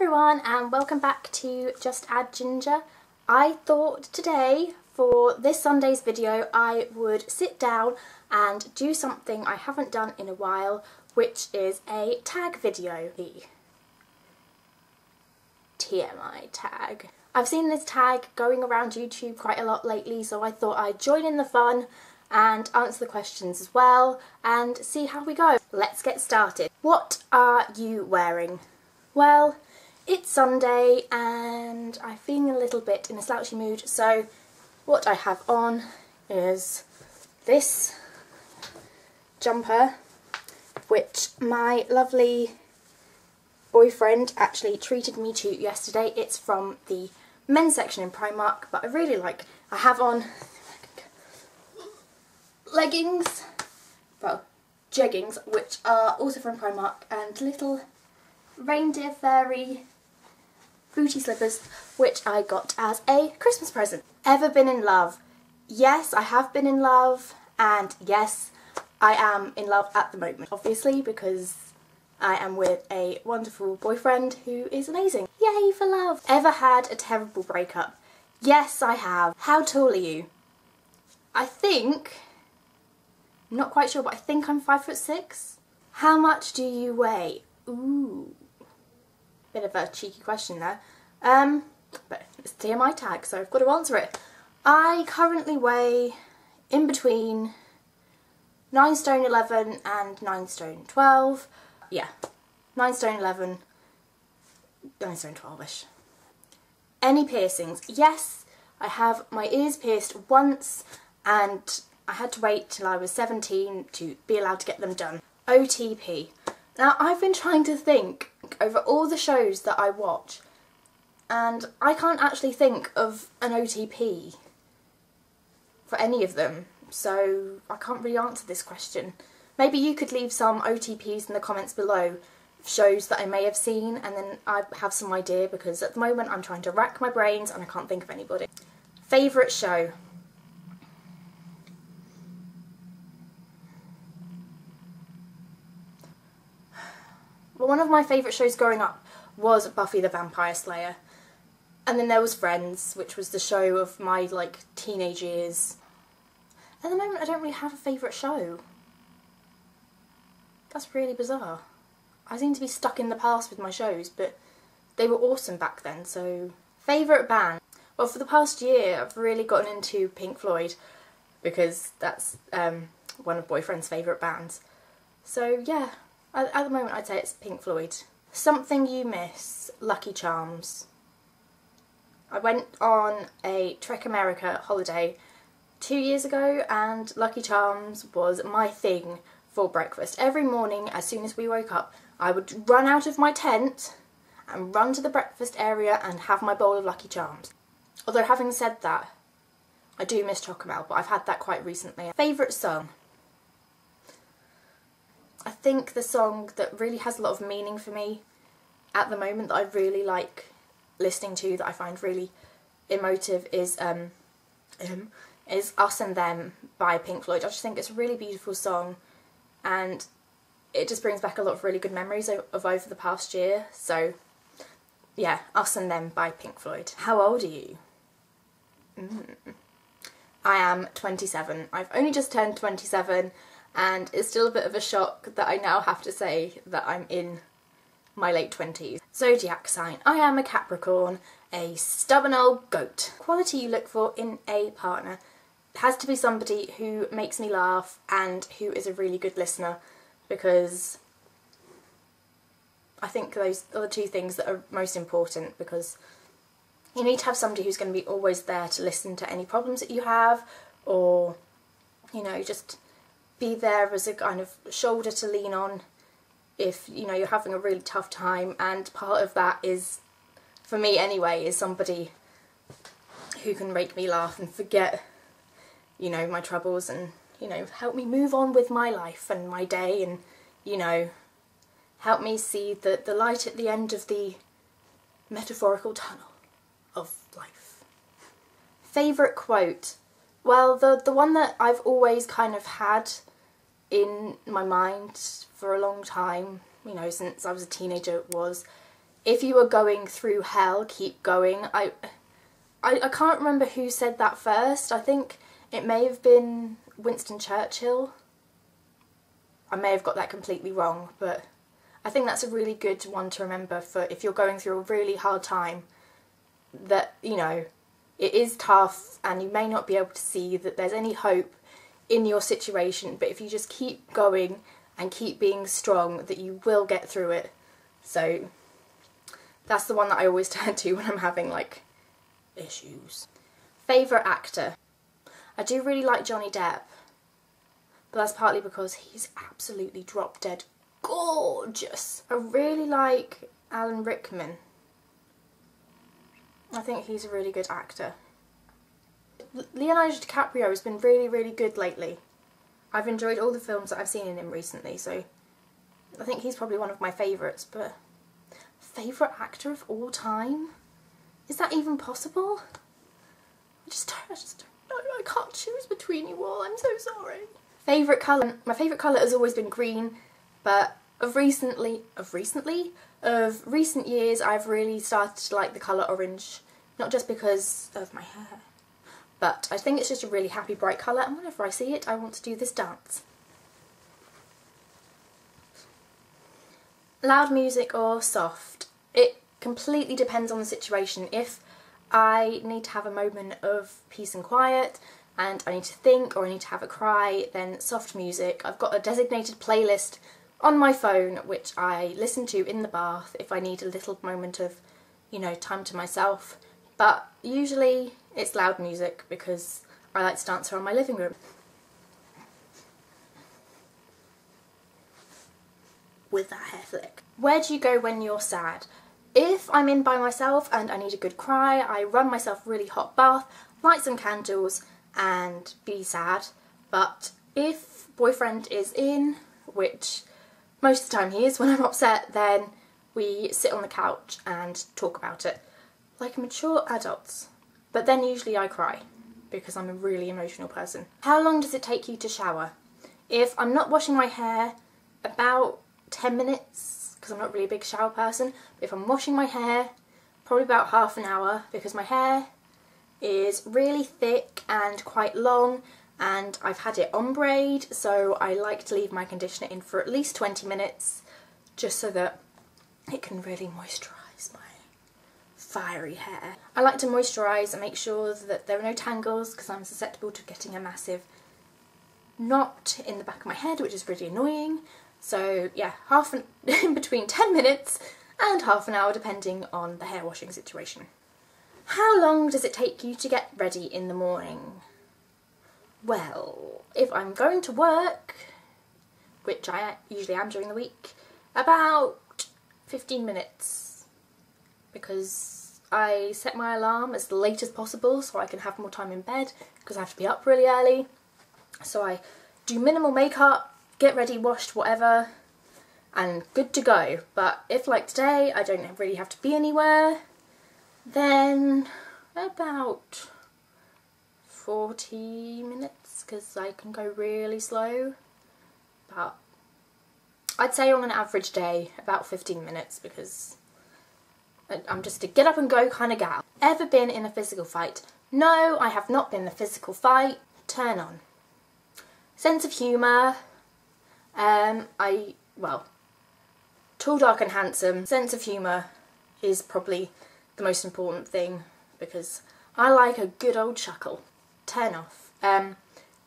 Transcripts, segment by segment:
everyone and welcome back to Just Add Ginger. I thought today for this Sunday's video I would sit down and do something I haven't done in a while, which is a tag video, the TMI tag. I've seen this tag going around YouTube quite a lot lately, so I thought I'd join in the fun and answer the questions as well and see how we go. Let's get started. What are you wearing? Well, it's Sunday and I'm feeling a little bit in a slouchy mood, so what I have on is this jumper, which my lovely boyfriend actually treated me to yesterday. It's from the men's section in Primark, but I really like. I have on leggings, well, jeggings, which are also from Primark, and little reindeer fairy booty slippers, which I got as a Christmas present. Ever been in love? Yes, I have been in love, and yes, I am in love at the moment, obviously, because I am with a wonderful boyfriend who is amazing. Yay for love! Ever had a terrible breakup? Yes, I have. How tall are you? I think, I'm not quite sure, but I think I'm 5'6". How much do you weigh? Ooh. Bit of a cheeky question there. But it's TMI tag, so I've got to answer it. I currently weigh in between 9 stone 11 and 9 stone 12. Yeah, 9 stone 11, 9 stone 12ish. Any piercings? Yes, I have my ears pierced once, and I had to wait till I was 17 to be allowed to get them done. OTP. Now, I've been trying to think over all the shows that I watch, and I can't actually think of an OTP for any of them, so I can't really answer this question. Maybe you could leave some OTPs in the comments below, shows that I may have seen, and then I have some idea, because at the moment I'm trying to rack my brains and I can't think of anybody. Favourite show? Well, one of my favourite shows growing up was Buffy the Vampire Slayer. And then there was Friends, which was the show of my, teenage years. At the moment I don't really have a favourite show. That's really bizarre. I seem to be stuck in the past with my shows, but they were awesome back then, so... Favourite band? Well, for the past year I've really gotten into Pink Floyd, because that's one of Boyfriend's favourite bands. So yeah. At the moment I'd say it's Pink Floyd. Something you miss? Lucky Charms. I went on a Trek America holiday 2 years ago, and Lucky Charms was my thing for breakfast. Every morning as soon as we woke up I would run out of my tent and run to the breakfast area and have my bowl of Lucky Charms. Although having said that, I do miss Chocomel, but I've had that quite recently. Favourite song? I think the song that really has a lot of meaning for me at the moment, that I really like listening to, that I find really emotive, is Us and Them by Pink Floyd. I just think it's a really beautiful song, and it just brings back a lot of really good memories of over the past year. So yeah, Us and Them by Pink Floyd. How old are you? I am 27. I've only just turned 27, and it's still a bit of a shock that I now have to say that I'm in my late 20s. Zodiac sign. I am a Capricorn, a stubborn old goat. Quality you look for in a partner. It has to be somebody who makes me laugh and who is a really good listener, because I think those are the two things that are most important, because you need to have somebody who's going to be always there to listen to any problems that you have, or, you know, just be there as a kind of shoulder to lean on if, you know, you're having a really tough time. And part of that is, for me anyway, is somebody who can make me laugh and forget, you know, my troubles, and, you know, help me move on with my life and my day, and, you know, help me see the light at the end of the metaphorical tunnel of life. Favourite quote? Well, the one that I've always kind of had in my mind for a long time, you know, since I was a teenager, was if you are going through hell, keep going. I can't remember who said that first. I think it may have been Winston Churchill. I may have got that completely wrong, but I think that's a really good one to remember for if you're going through a really hard time, that, you know, it is tough and you may not be able to see that there's any hope in your situation, but if you just keep going and keep being strong, that you will get through it. So that's the one that I always turn to when I'm having, like, issues. Favourite actor? I do really like Johnny Depp, but that's partly because he's absolutely drop dead gorgeous. I really like Alan Rickman. I think he's a really good actor. Leonardo DiCaprio has been really, really good lately. I've enjoyed all the films that I've seen in him recently, so I think he's probably one of my favourites. But favourite actor of all time? Is that even possible? I can't choose between you all, I'm so sorry. Favourite colour? My favourite colour has always been green, but of recent years I've really started to like the colour orange. Not just because of my hair, but I think it's just a really happy, bright colour, and whenever I see it I want to do this dance. Loud music or soft? It completely depends on the situation. If I need to have a moment of peace and quiet, and I need to think, or I need to have a cry, then soft music. I've got a designated playlist on my phone which I listen to in the bath if I need a little moment of, you know, time to myself. But usually it's loud music because I like to dance around my living room. With that hair flick. Where do you go when you're sad? If I'm in by myself and I need a good cry, I run myself a really hot bath, light some candles and be sad. But if boyfriend is in, which most of the time he is when I'm upset, then we sit on the couch and talk about it like mature adults. But then usually I cry because I'm a really emotional person. How long does it take you to shower? If I'm not washing my hair, about 10 minutes, because I'm not really a big shower person. But if I'm washing my hair, probably about half an hour, because my hair is really thick and quite long, and I've had it ombre, so I like to leave my conditioner in for at least 20 minutes, just so that it can really moisturise my fiery hair. I like to moisturise and make sure that there are no tangles, because I'm susceptible to getting a massive knot in the back of my head, which is really annoying. So yeah, in between 10 minutes and half an hour, depending on the hair washing situation. How long does it take you to get ready in the morning? Well, if I'm going to work, which I usually am during the week, about 15 minutes, because I set my alarm as late as possible so I can have more time in bed, because I have to be up really early. So I do minimal makeup, get ready, washed, whatever, and good to go. But if, like today, I don't really have to be anywhere, then about 40 minutes, because I can go really slow. But I'd say on an average day, about 15 minutes, because I'm just a get up and go kind of gal. Ever been in a physical fight? No, I have not been in a physical fight. Turn on. Sense of humour. Well, tall, dark and handsome. Sense of humour is probably the most important thing, because I like a good old chuckle. Turn off.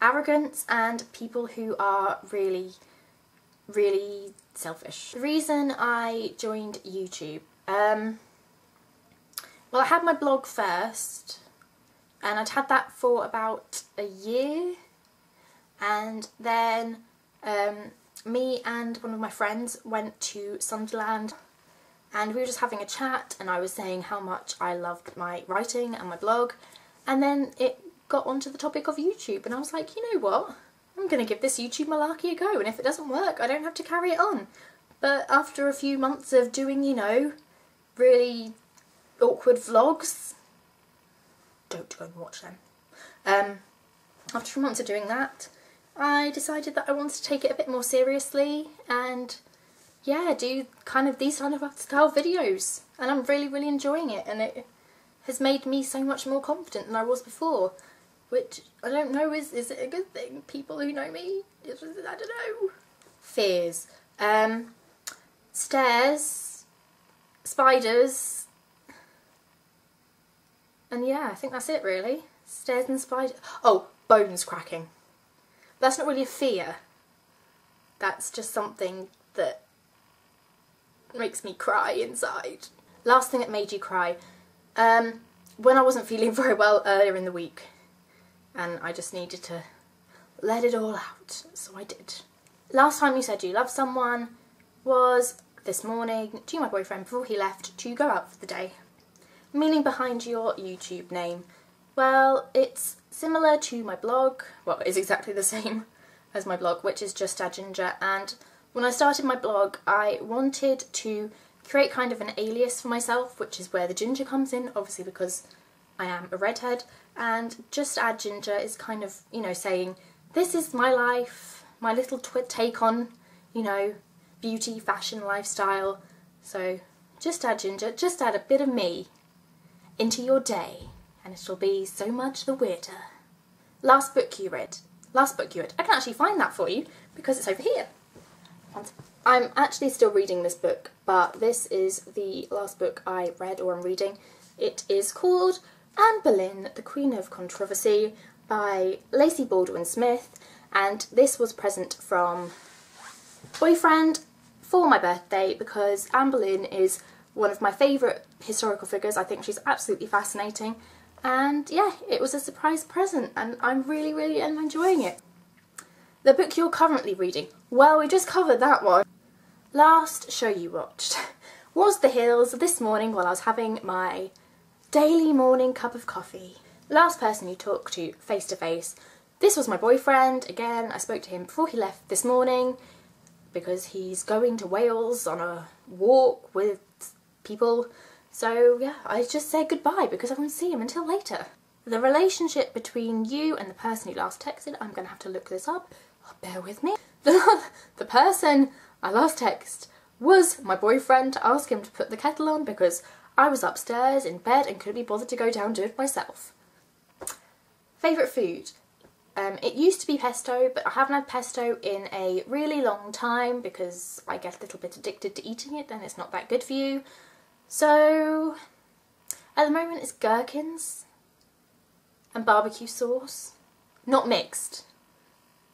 Arrogance and people who are really, really selfish. The reason I joined YouTube, well, I had my blog first, and I'd had that for about a year, and then me and one of my friends went to Sunderland, and we were just having a chat, and I was saying how much I loved my writing and my blog, and then it got onto the topic of YouTube, and I was like, you know what, I'm going to give this YouTube malarkey a go, and if it doesn't work, I don't have to carry it on. But after a few months of doing, you know, really awkward vlogs, don't go and watch them, after a few months of doing that, I decided that I wanted to take it a bit more seriously and yeah, do kind of these kind of style videos, and I'm really enjoying it, and it has made me so much more confident than I was before, which I don't know, is it a good thing? People who know me, I don't know. Fears. Stairs, spiders, and yeah, I think that's it really. Stairs and spiders. Oh, bones cracking. That's not really a fear. That's just something that makes me cry inside. Last thing that made you cry. When I wasn't feeling very well earlier in the week, and I just needed to let it all out, so I did. Last time you said you loved someone was this morning to my boyfriend before he left to go out for the day. Meaning behind your YouTube name. Well, it's similar to my blog. Well, it's exactly the same as my blog, which is Just Add Ginger, and when I started my blog I wanted to create kind of an alias for myself, which is where the ginger comes in, obviously because I am a redhead, and Just Add Ginger is kind of, you know, saying this is my life, my little take on, you know, beauty, fashion, lifestyle. So just add ginger, just add a bit of me into your day and it'll be so much the weirder. Last book you read. Last book you read. I can actually find that for you because it's over here. I'm actually still reading this book, but this is the last book I read or I'm reading. It is called Anne Boleyn, the Queen of Controversy by Lacey Baldwin Smith, and this was a present from boyfriend for my birthday because Anne Boleyn is one of my favourite historical figures. I think she's absolutely fascinating, and yeah, it was a surprise present and I'm really enjoying it. The book you're currently reading, well, we just covered that one. Last show you watched was The Hills this morning while I was having my daily morning cup of coffee. Last person you talked to face to face, this was my boyfriend. Again, I spoke to him before he left this morning because he's going to Wales on a walk with people. So yeah, I just said goodbye because I won't see him until later. The relationship between you and the person you last texted, I'm going to have to look this up. Oh, bear with me. The person I last texted was my boyfriend to ask him to put the kettle on because I was upstairs in bed and couldn't be bothered to go down and do it myself. Favourite food? It used to be pesto, but I haven't had pesto in a really long time because I get a little bit addicted to eating it and it's not that good for you. So at the moment it's gherkins and barbecue sauce. Not mixed.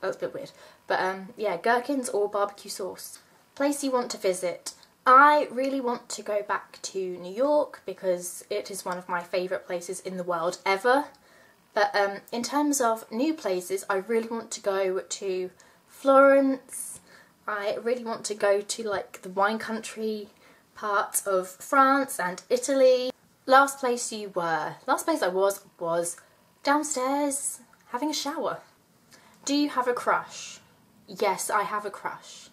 That's a bit weird. But yeah, gherkins or barbecue sauce. Place you want to visit. I really want to go back to New York because it is one of my favourite places in the world ever. But in terms of new places, I really want to go to Florence. I really want to go to like the wine country parts of France and Italy. Last place I was downstairs having a shower. Do you have a crush? Yes, I have a crush.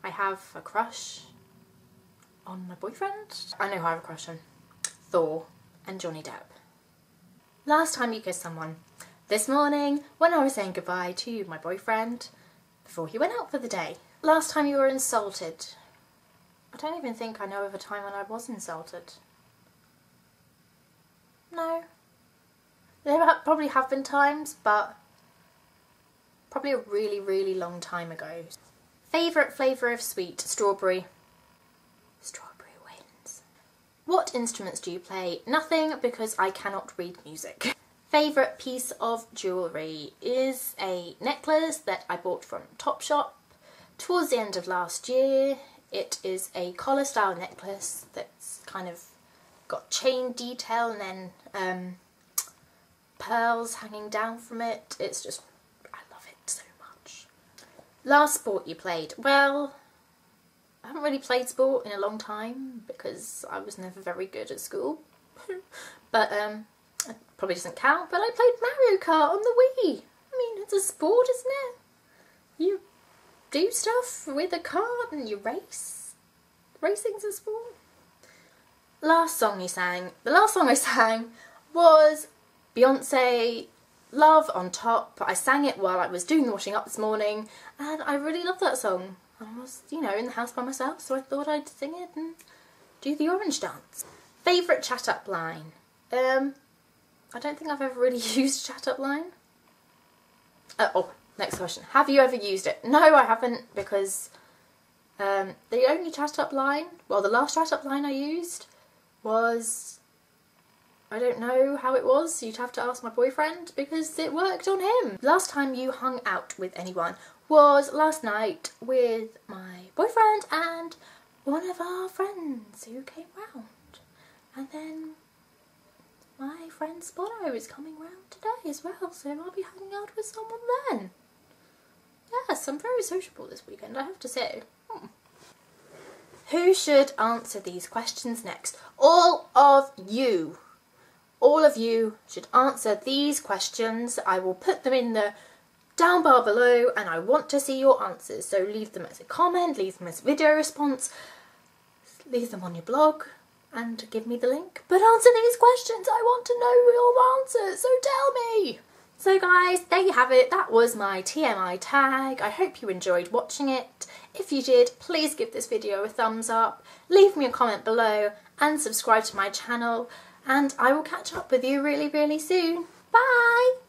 I have a crush on my boyfriend. I know who I have a crush on. Thor and Johnny Depp. Last time you kissed someone. This morning when I was saying goodbye to my boyfriend before he went out for the day. Last time you were insulted. I don't even think I know of a time when I was insulted. No. There probably have been times, but probably a really long time ago. Favourite flavour of sweet? Strawberry. Strawberry wins. What instruments do you play? Nothing, because I cannot read music. Favourite piece of jewellery is a necklace that I bought from Topshop towards the end of last year. It is a collar style necklace that's kind of got chain detail and then pearls hanging down from it. It's just, I love it so much. Last sport you played? Well, I haven't really played sport in a long time because I was never very good at school. But it probably doesn't count, but I played Mario Kart on the Wii. I mean, it's a sport, isn't it? You do stuff with a cart and you race. Racing's a sport. Last song you sang. The last song I sang was Beyonce, Love on Top. I sang it while I was doing the washing up this morning and I really love that song. I was, you know, in the house by myself, so I thought I'd sing it and do the orange dance. Favourite chat up line? I don't think I've ever really used chat up line. Oh, next question. Have you ever used it? No, I haven't, because the only chat up line, well, the last chat up line I used was, I don't know how it was, you'd have to ask my boyfriend because it worked on him. Last time you hung out with anyone was last night with my boyfriend and one of our friends who came round. And then my friend Bono is coming round today as well, so I'll be hanging out with someone then. Yes, I'm very sociable this weekend, I have to say. Who should answer these questions next? All of you. All of you should answer these questions. I will put them in the down bar below and I want to see your answers. So leave them as a comment, leave them as a video response, leave them on your blog and give me the link. But answer these questions. I want to know your answers, so tell me. So guys, there you have it. That was my TMI tag. I hope you enjoyed watching it. If you did, please give this video a thumbs up, leave me a comment below and subscribe to my channel. And I will catch up with you really, really soon. Bye!